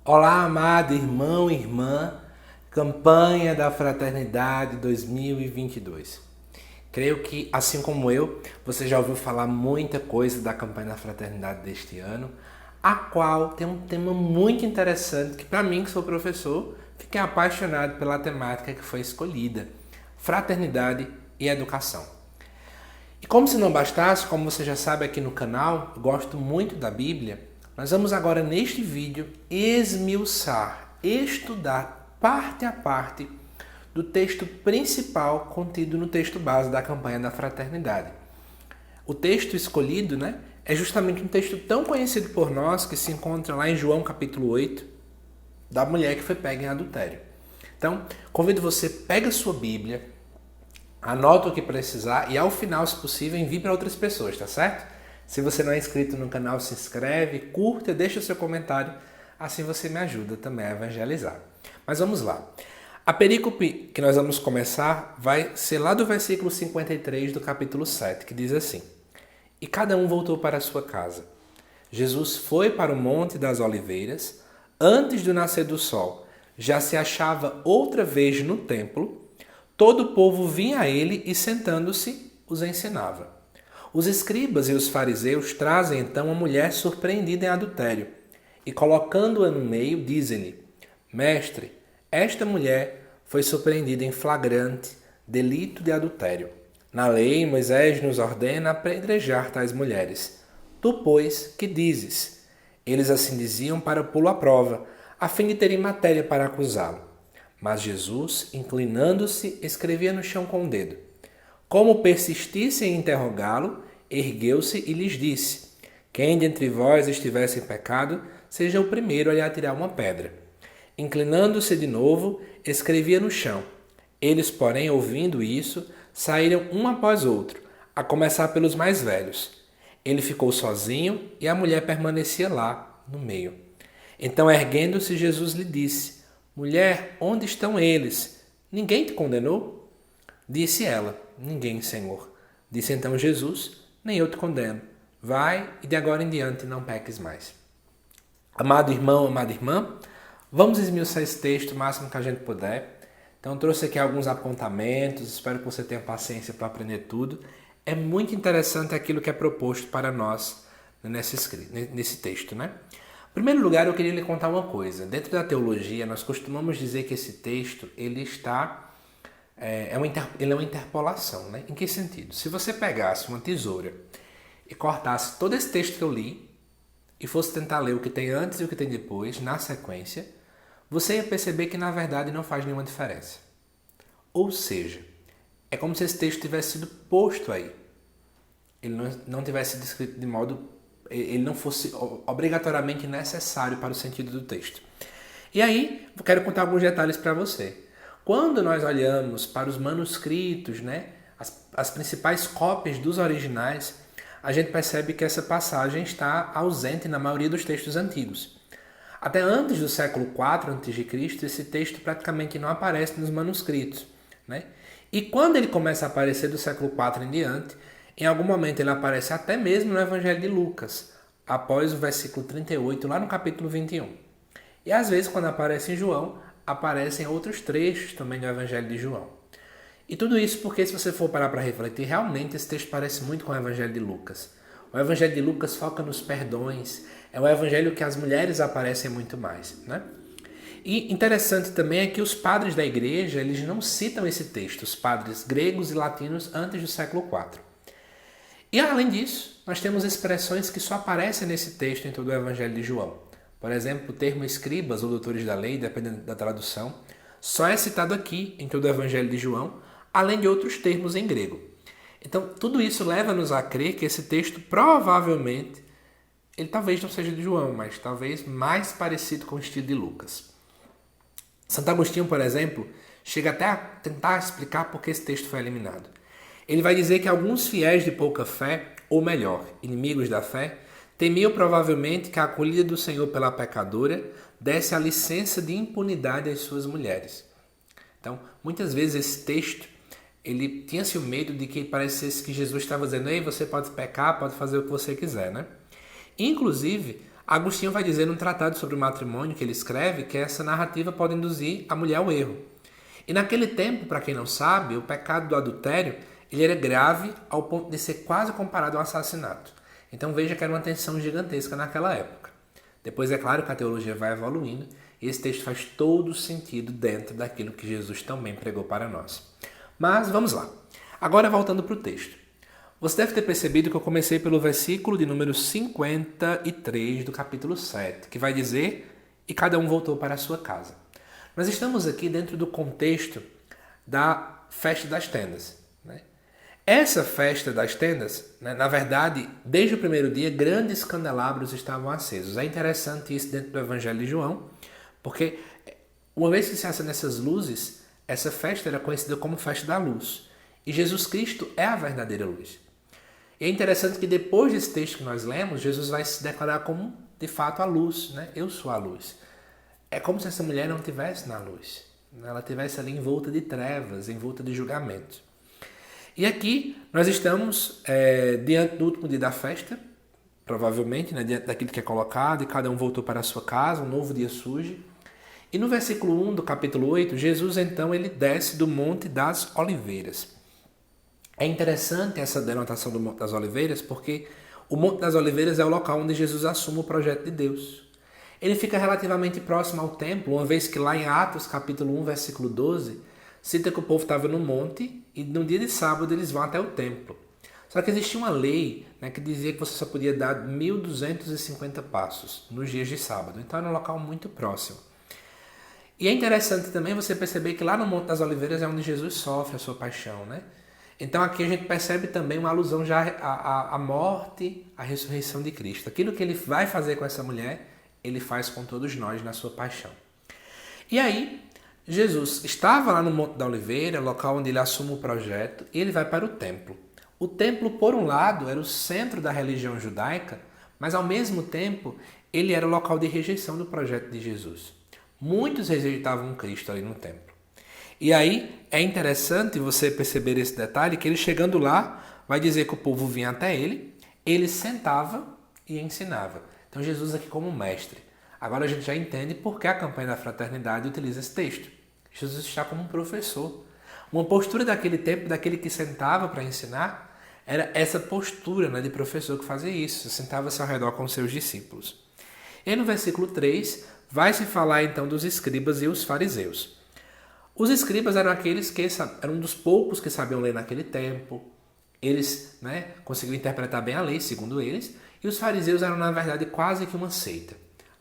Olá, amado irmão e irmã, campanha da Fraternidade 2022. Creio que, assim como eu, você já ouviu falar muita coisa da campanha da Fraternidade deste ano, a qual tem um tema muito interessante que, para mim, que sou professor, fiquei apaixonado pela temática que foi escolhida: fraternidade e educação. E como se não bastasse, como você já sabe aqui no canal, eu gosto muito da Bíblia. Nós vamos agora neste vídeo esmiuçar, estudar parte a parte do texto principal contido no texto base da campanha da fraternidade. O texto escolhido, é justamente um texto tão conhecido por nós que se encontra lá em João capítulo 8, da mulher que foi pega em adultério. Então, convido você, pega a sua Bíblia, anota o que precisar e ao final, se possível, envie para outras pessoas, tá certo? Se você não é inscrito no canal, se inscreve, curta, deixa o seu comentário, assim você me ajuda também a evangelizar. Mas vamos lá. A perícope que nós vamos começar vai ser lá do versículo 53 do capítulo 7, que diz assim: E cada um voltou para a sua casa. Jesus foi para o Monte das Oliveiras. Antes do nascer do sol, já se achava outra vez no templo. Todo o povo vinha a ele e, sentando-se, os ensinava. Os escribas e os fariseus trazem então a mulher surpreendida em adultério e, colocando-a no meio, dizem-lhe: Mestre, esta mulher foi surpreendida em flagrante delito de adultério. Na lei, Moisés nos ordena apedrejar tais mulheres. Tu, pois, que dizes? Eles assim diziam para pô-lo à prova, a fim de terem matéria para acusá-lo. Mas Jesus, inclinando-se, escrevia no chão com o dedo. Como persistissem em interrogá-lo, ergueu-se e lhes disse: Quem dentre vós estiver sem pecado, seja o primeiro a lhe atirar uma pedra. Inclinando-se de novo, escrevia no chão. Eles, porém, ouvindo isso, saíram um após outro, a começar pelos mais velhos. Ele ficou sozinho e a mulher permanecia lá, no meio. Então, erguendo-se, Jesus lhe disse: Mulher, onde estão eles? Ninguém te condenou? Disse ela: Ninguém, Senhor. Disse então Jesus: Nem eu te condeno. Vai e de agora em diante não peques mais. Amado irmão, amada irmã, vamos esmiuçar esse texto o máximo que a gente puder. Então trouxe aqui alguns apontamentos, espero que você tenha paciência para aprender tudo. É muito interessante aquilo que é proposto para nós nesse texto, Em primeiro lugar, eu queria lhe contar uma coisa. Dentro da teologia, nós costumamos dizer que esse texto ele é uma interpolação, Em que sentido? Se você pegasse uma tesoura e cortasse todo esse texto que eu li e fosse tentar ler o que tem antes e o que tem depois, na sequência, você ia perceber que na verdade não faz nenhuma diferença. Ou seja, é como se esse texto tivesse sido posto aí. Ele não tivesse sido escrito de modo... Ele não fosse obrigatoriamente necessário para o sentido do texto. E aí, eu quero contar alguns detalhes para você. Quando nós olhamos para os manuscritos, as principais cópias dos originais, a gente percebe que essa passagem está ausente na maioria dos textos antigos. Até antes do século IV a.C., esse texto praticamente não aparece nos manuscritos. E quando ele começa a aparecer do século IV em diante, em algum momento ele aparece até mesmo no Evangelho de Lucas, após o versículo 38, lá no capítulo 21. E às vezes, quando aparece em João, aparecem outros trechos também do Evangelho de João. E tudo isso porque, se você for parar para refletir, realmente esse texto parece muito com o Evangelho de Lucas. O Evangelho de Lucas foca nos perdões, é o Evangelho que as mulheres aparecem muito mais. E interessante também é que os padres da igreja, eles não citam esse texto, os padres gregos e latinos antes do século IV. E além disso, nós temos expressões que só aparecem nesse texto em todo o Evangelho de João. Por exemplo, o termo escribas ou doutores da lei, dependendo da tradução, só é citado aqui em todo o Evangelho de João, além de outros termos em grego. Então, tudo isso leva-nos a crer que esse texto provavelmente, ele talvez não seja de João, mas talvez mais parecido com o estilo de Lucas. Santo Agostinho, por exemplo, chega até a tentar explicar por que esse texto foi eliminado. Ele vai dizer que alguns fiéis de pouca fé, ou melhor, inimigos da fé, temiam provavelmente que a acolhida do Senhor pela pecadora desse a licença de impunidade às suas mulheres. Então, muitas vezes esse texto, ele tinha-se o medo de que parecesse que Jesus estava dizendo: ei, você pode pecar, pode fazer o que você quiser, Inclusive, Agostinho vai dizer num tratado sobre o matrimônio que ele escreve que essa narrativa pode induzir a mulher ao erro. E naquele tempo, para quem não sabe, o pecado do adultério ele era grave ao ponto de ser quase comparado ao assassinato. Então veja que era uma tensão gigantesca naquela época. Depois é claro que a teologia vai evoluindo e esse texto faz todo sentido dentro daquilo que Jesus também pregou para nós. Mas vamos lá. Agora voltando para o texto. Você deve ter percebido que eu comecei pelo versículo de número 53 do capítulo 7, que vai dizer: "E cada um voltou para a sua casa". Nós estamos aqui dentro do contexto da festa das tendas, né? Essa festa das tendas, né, na verdade, desde o primeiro dia, grandes candelabros estavam acesos. É interessante isso dentro do Evangelho de João, porque uma vez que se acendem essas luzes, essa festa era conhecida como festa da luz. E Jesus Cristo é a verdadeira luz. E é interessante que depois desse texto que nós lemos, Jesus vai se declarar como, de fato, a luz, né? Eu sou a luz. É como se essa mulher não estivesse na luz. Ela estivesse ali envolta de trevas, envolta de julgamento. E aqui nós estamos diante do último dia da festa, provavelmente, né, diante daquilo que é colocado, e cada um voltou para a sua casa, um novo dia surge. E no versículo 1 do capítulo 8, Jesus então ele desce do Monte das Oliveiras. É interessante essa denotação do Monte das Oliveiras, porque o Monte das Oliveiras é o local onde Jesus assume o projeto de Deus. Ele fica relativamente próximo ao templo, uma vez que lá em Atos capítulo 1, versículo 12, cita que o povo estava no monte e no dia de sábado eles vão até o templo. Só que existia uma lei, né, que dizia que você só podia dar 1.250 passos nos dias de sábado. Então era um local muito próximo. E é interessante também você perceber que lá no Monte das Oliveiras é onde Jesus sofre a sua paixão, né? Então aqui a gente percebe também uma alusão já à morte, à ressurreição de Cristo. Aquilo que ele vai fazer com essa mulher, ele faz com todos nós na sua paixão. E aí, Jesus estava lá no Monte da Oliveira, local onde ele assume o projeto, e ele vai para o templo. O templo, por um lado, era o centro da religião judaica, mas ao mesmo tempo, ele era o local de rejeição do projeto de Jesus. Muitos rejeitavam Cristo ali no templo. E aí é interessante você perceber esse detalhe, que ele chegando lá, vai dizer que o povo vinha até ele sentava e ensinava. Então Jesus aqui como mestre. Agora a gente já entende por que a campanha da fraternidade utiliza esse texto. Jesus está como um professor. Uma postura daquele tempo, daquele que sentava para ensinar, era essa postura, né, de professor que fazia isso. Sentava-se ao redor com seus discípulos. E no versículo 3, vai se falar então dos escribas e os fariseus. Os escribas eram aqueles que eram um dos poucos que sabiam ler naquele tempo. Eles, né, conseguiam interpretar bem a lei, segundo eles. E os fariseus eram, na verdade, quase que uma seita.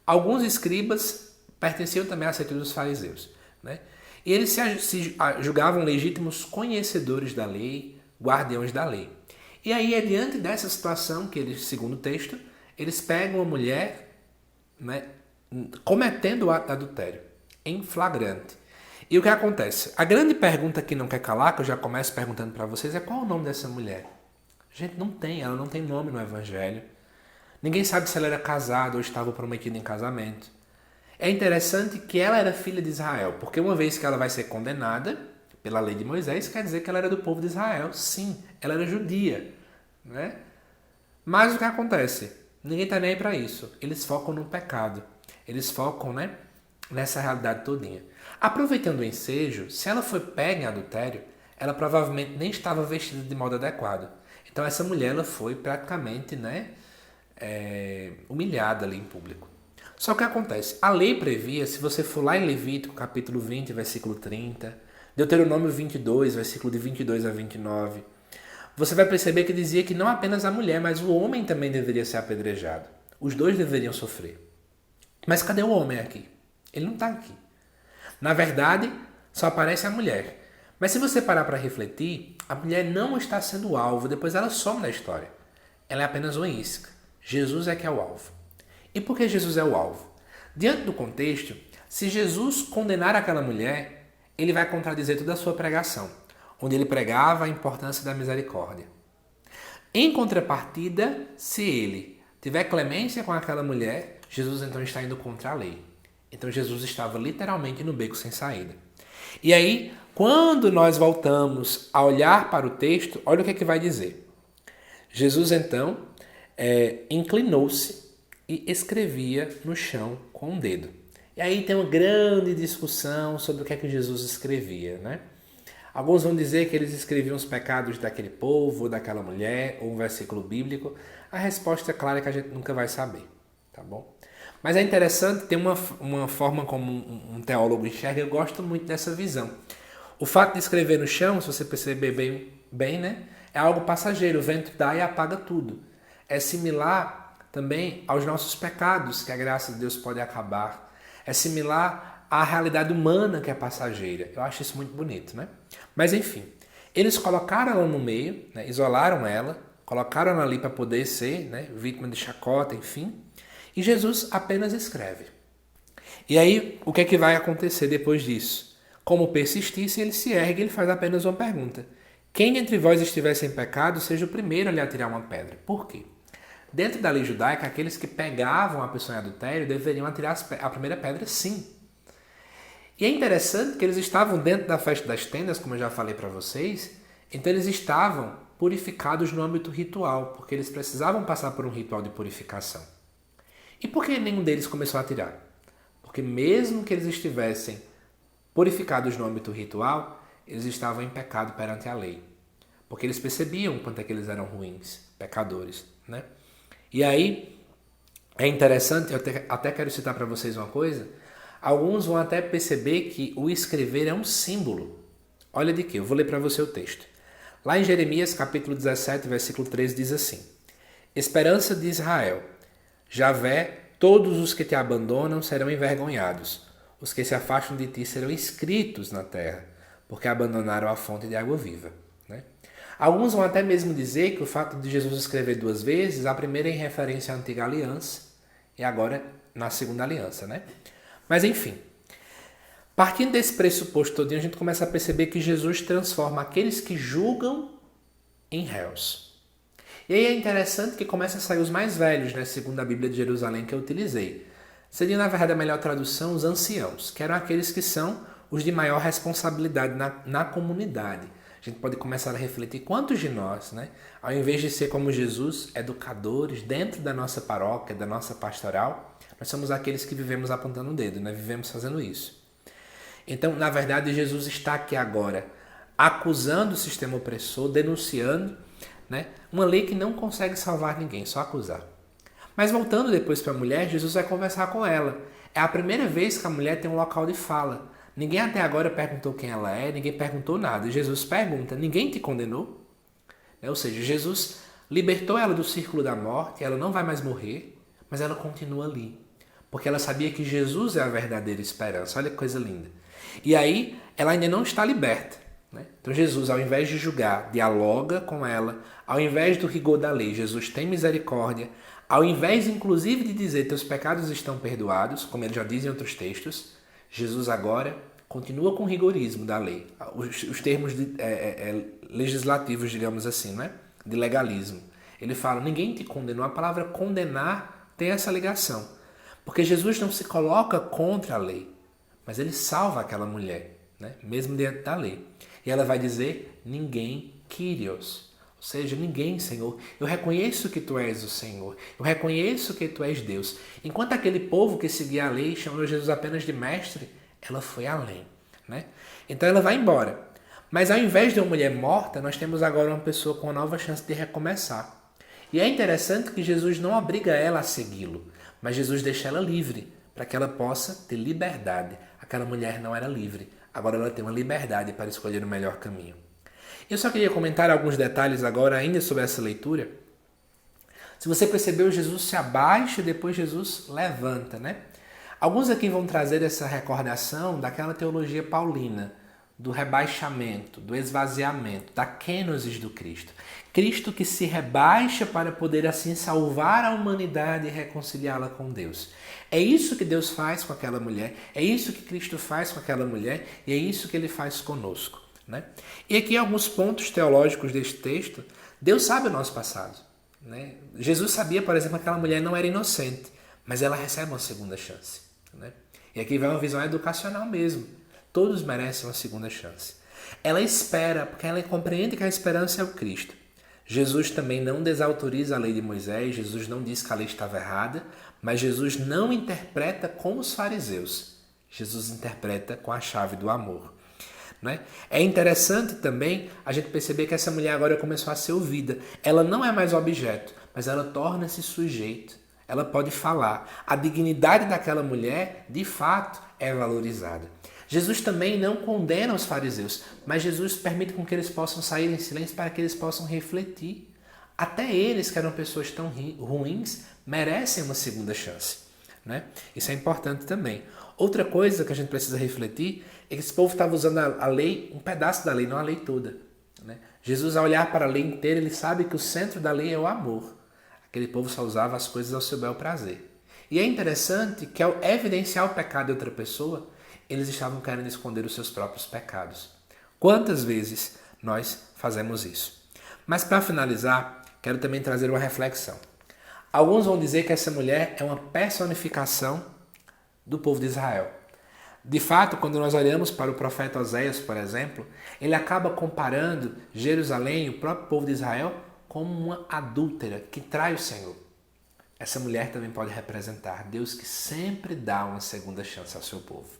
Alguns escribas pertenciam também à seita dos fariseus, né? E eles se julgavam legítimos conhecedores da lei, guardiões da lei. E aí é diante dessa situação que eles, segundo o texto, eles pegam uma mulher, né, cometendo o ato de adultério, em flagrante. E o que acontece? A grande pergunta que não quer calar, que eu já começo perguntando para vocês, é qual o nome dessa mulher? Gente, ela não tem nome no Evangelho. Ninguém sabe se ela era casada ou estava prometida em casamento. É interessante que ela era filha de Israel, porque uma vez que ela vai ser condenada pela lei de Moisés, quer dizer que ela era do povo de Israel. Sim, ela era judia, né? Mas o que acontece? Ninguém está nem aí para isso. Eles focam no pecado. Eles focam, né, nessa realidade todinha. Aproveitando o ensejo, se ela foi pega em adultério, ela provavelmente nem estava vestida de modo adequado. Então essa mulher ela foi praticamente, né, humilhada ali em público. Só que o que acontece? A lei previa, se você for lá em Levítico, capítulo 20, versículo 30, Deuteronômio 22, versículo de 22 a 29, você vai perceber que dizia que não apenas a mulher, mas o homem também deveria ser apedrejado. Os dois deveriam sofrer. Mas cadê o homem aqui? Ele não está aqui. Na verdade, só aparece a mulher. Mas se você parar para refletir, a mulher não está sendo o alvo, depois ela some da história. Ela é apenas uma isca. Jesus é que é o alvo. E por que Jesus é o alvo? Diante do contexto, se Jesus condenar aquela mulher, ele vai contradizer toda a sua pregação, onde ele pregava a importância da misericórdia. Em contrapartida, se ele tiver clemência com aquela mulher, Jesus então está indo contra a lei. Então Jesus estava literalmente no beco sem saída. E aí, quando nós voltamos a olhar para o texto, olha o que é que vai dizer. Jesus então inclinou-se e escrevia no chão com um dedo. E aí tem uma grande discussão sobre o que é que Jesus escrevia, né? Alguns vão dizer que eles escreviam os pecados daquele povo, daquela mulher, ou um versículo bíblico. A resposta é clara que a gente nunca vai saber, tá bom? Mas é interessante, tem uma forma como um teólogo enxerga, eu gosto muito dessa visão. O fato de escrever no chão, se você perceber bem, né, é algo passageiro, o vento dá e apaga tudo. É similar também aos nossos pecados, que a graça de Deus pode acabar. É similar à realidade humana, que é passageira. Eu acho isso muito bonito, né? Mas enfim, eles colocaram ela no meio, né, isolaram ela, colocaram ela ali para poder ser, né, vítima de chacota, enfim. E Jesus apenas escreve. E aí, o que é que vai acontecer depois disso? Como persistisse, ele se ergue e ele faz apenas uma pergunta. Quem entre vós estiver sem pecado, seja o primeiro a lhe atirar uma pedra. Por quê? Dentro da lei judaica, aqueles que pegavam a pessoa em adultério deveriam atirar a primeira pedra, sim. E é interessante que eles estavam dentro da festa das tendas, como eu já falei para vocês, então eles estavam purificados no âmbito ritual, porque eles precisavam passar por um ritual de purificação. E por que nenhum deles começou a atirar? Porque mesmo que eles estivessem purificados no âmbito ritual, eles estavam em pecado perante a lei. Porque eles percebiam quanto é que eles eram ruins, pecadores, né? E aí, é interessante, eu até quero citar para vocês uma coisa. Alguns vão até perceber que o escrever é um símbolo. Olha de quê? Eu vou ler para você o texto. Lá em Jeremias, capítulo 17, versículo 13, diz assim: Esperança de Israel, Javé, todos os que te abandonam serão envergonhados. Os que se afastam de ti serão escritos na terra, porque abandonaram a fonte de água viva. Né? Alguns vão até mesmo dizer que o fato de Jesus escrever duas vezes, a primeira é em referência à antiga aliança e agora na segunda aliança. Né? Mas enfim, partindo desse pressuposto todinho, a gente começa a perceber que Jesus transforma aqueles que julgam em réus. E aí é interessante que começa a sair os mais velhos, né, segundo a Bíblia de Jerusalém que eu utilizei. Seria, na verdade, a melhor tradução, os anciãos, que eram aqueles que são os de maior responsabilidade na comunidade. A gente pode começar a refletir quantos de nós, né, ao invés de ser como Jesus, educadores dentro da nossa paróquia, da nossa pastoral, nós somos aqueles que vivemos apontando o dedo, né, vivemos fazendo isso. Então, na verdade, Jesus está aqui agora acusando o sistema opressor, denunciando, né, uma lei que não consegue salvar ninguém, só acusar. Mas voltando depois para a mulher, Jesus vai conversar com ela. É a primeira vez que a mulher tem um local de fala. Ninguém até agora perguntou quem ela é, ninguém perguntou nada. E Jesus pergunta, ninguém te condenou? Ou seja, Jesus libertou ela do círculo da morte, ela não vai mais morrer, mas ela continua ali. Porque ela sabia que Jesus é a verdadeira esperança. Olha que coisa linda. E aí, ela ainda não está liberta. Né? Então Jesus, ao invés de julgar, dialoga com ela. Ao invés do rigor da lei, Jesus tem misericórdia. Ao invés, inclusive, de dizer teus pecados estão perdoados, como ele já diz em outros textos, Jesus agora continua com o rigorismo da lei. Os termos legislativos, digamos assim, né? De legalismo. Ele fala, ninguém te condenou. A palavra condenar tem essa ligação. Porque Jesus não se coloca contra a lei, mas ele salva aquela mulher, né? Mesmo diante da lei. E ela vai dizer, ninguém, Kyrios. Ou seja, ninguém, Senhor. Eu reconheço que Tu és o Senhor. Eu reconheço que Tu és Deus. Enquanto aquele povo que seguia a lei chamou Jesus apenas de mestre, ela foi além. Né? Então ela vai embora. Mas ao invés de uma mulher morta, nós temos agora uma pessoa com uma nova chance de recomeçar. E é interessante que Jesus não obriga ela a segui-lo, mas Jesus deixa ela livre, para que ela possa ter liberdade. Aquela mulher não era livre, agora ela tem uma liberdade para escolher o melhor caminho. Eu só queria comentar alguns detalhes agora ainda sobre essa leitura. Se você percebeu, Jesus se abaixa e depois Jesus levanta, né? Alguns aqui vão trazer essa recordação daquela teologia paulina, do rebaixamento, do esvaziamento, da kenosis do Cristo. Cristo que se rebaixa para poder assim salvar a humanidade e reconciliá-la com Deus. É isso que Deus faz com aquela mulher, é isso que Cristo faz com aquela mulher e é isso que Ele faz conosco. Né? E aqui alguns pontos teológicos deste texto. Deus sabe o nosso passado. Né? Jesus sabia, por exemplo, que aquela mulher não era inocente, mas ela recebe uma segunda chance. Né? E aqui vai uma visão educacional mesmo. Todos merecem uma segunda chance. Ela espera, porque ela compreende que a esperança é o Cristo. Jesus também não desautoriza a lei de Moisés, Jesus não diz que a lei estava errada, Mas Jesus não interpreta com os fariseus. Jesus interpreta com a chave do amor. Né? É interessante também a gente perceber que essa mulher agora começou a ser ouvida. Ela não é mais objeto, mas ela torna-se sujeito. Ela pode falar. A dignidade daquela mulher, de fato, é valorizada. Jesus também não condena os fariseus, mas Jesus permite com que eles possam sair em silêncio para que eles possam refletir. Até eles, que eram pessoas tão ruins, merecem uma segunda chance. Né? Isso é importante também. Outra coisa que a gente precisa refletir é que esse povo estava usando a lei, um pedaço da lei, não a lei toda. Né? Jesus, ao olhar para a lei inteira, ele sabe que o centro da lei é o amor. Aquele povo só usava as coisas ao seu bel prazer. E é interessante que ao evidenciar o pecado de outra pessoa, eles estavam querendo esconder os seus próprios pecados. Quantas vezes nós fazemos isso? Mas para finalizar, quero também trazer uma reflexão. Alguns vão dizer que essa mulher é uma personificação do povo de Israel. De fato, quando nós olhamos para o profeta Oséias, por exemplo, ele acaba comparando Jerusalém, o próprio povo de Israel, como uma adúltera que trai o Senhor. Essa mulher também pode representar Deus que sempre dá uma segunda chance ao seu povo.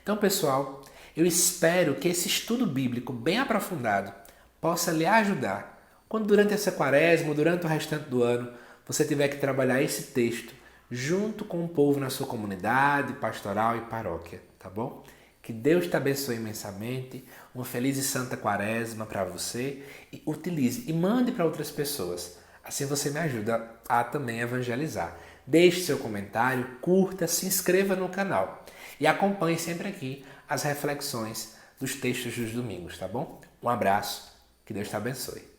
Então, pessoal, eu espero que esse estudo bíblico bem aprofundado possa lhe ajudar quando durante essa quaresma, durante o restante do ano, você tiver que trabalhar esse texto junto com o povo na sua comunidade, pastoral e paróquia, tá bom? Que Deus te abençoe imensamente, uma feliz e santa quaresma para você e utilize e mande para outras pessoas. Assim você me ajuda a também evangelizar. Deixe seu comentário, curta, se inscreva no canal e acompanhe sempre aqui as reflexões dos textos dos domingos, tá bom? Um abraço, que Deus te abençoe.